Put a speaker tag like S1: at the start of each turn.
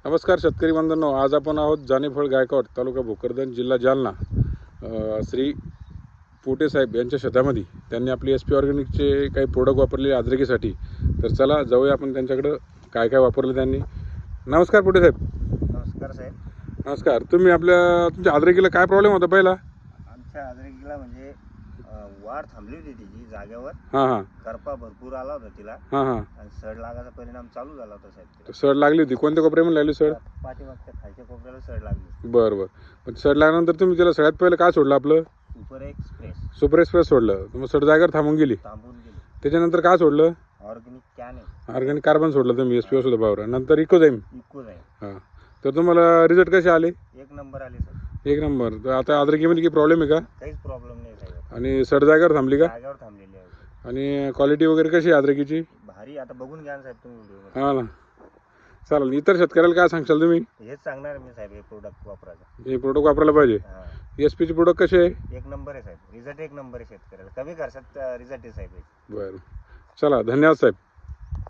S1: नमस्कार शेतकरी बांधवांनो, आज आपण आहोत जानेफळ गायकवाड तालुका भोकरदन जिल्हा जालना. श्री पोटे साहेब यांच्या शेतामध्ये त्यांनी आपली SP ऑर्गॅनिकचे काही प्रोडक्ट वापरले अद्रकीसाठी. तर चला जाऊया आपण त्यांच्याकडं काय काय वापरलं त्यांनी. नमस्कार पोटे साहेब.
S2: नमस्कार साहेब.
S1: नमस्कार. तुमच्या अद्रकीला काय प्रॉब्लेम होता पहिला?
S2: आमच्या अद्रकीला म्हणजे वाढ थांबली होती तिची जागेवर.
S1: हां.
S2: करपा भरपूर आला होता तिला
S1: हां.
S2: आणि सड लागायचा परिणाम चालू झाला होता साहेब तिला.
S1: सड लागली होती. कोणत्या कोपऱ्यामध्ये लागली सड?
S2: पाठीमागच्या खालच्या कोपऱ्याला सड लागली.
S1: बरं. पण सड लागल्यानंतर तुम्ही त्याला सगळ्यात पहिलं काय सोडलं? आपलं सुपर एक्सप्रेस सोडलं. मग सड जागेवर थांबून गेली. त्याच्यानंतर काय सोडलं?
S2: ऑर्गॅनिक कॅन आहे,
S1: ऑर्गॅनिक कार्बन सोडलं तुम्ही SP सुद्धा पावर. नंतर इकोझाईम. हां. तर तुम्हाला रिझल्ट कसे आले?
S2: एक नंबर आले साहेब.
S1: एक नंबर. तर आता अद्रकीमध्ये काही प्रॉब्लेम आहे का?
S2: काहीच प्रॉब्लेम नाही साहेब.
S1: आणि सड जागेवर थांबली का?
S2: जागेवर थांबलेली आहे.
S1: आणि क्वालिटी वगैरे कशी आहे अद्रकीची?
S2: भारी. आता बघून घ्या ना साहेब तुम्ही व्हिडिओ.
S1: हां ना. चालेल. इतर शेतकऱ्याला काय सांगशाल तुम्ही?
S2: हेच सांगणार मी साहेब, हे प्रोडक्ट वापरायचं.
S1: हे प्रोडक्ट वापरायला पाहिजे. SP चे प्रोडक्ट कसे आहे?
S2: एक नंबर आहे साहेब. रिझल्ट एक नंबर आहे शेतकऱ्याला. कमी खर्चात रिझल्ट आहे साहेब.
S1: बरं. चला, धन्यवाद साहेब.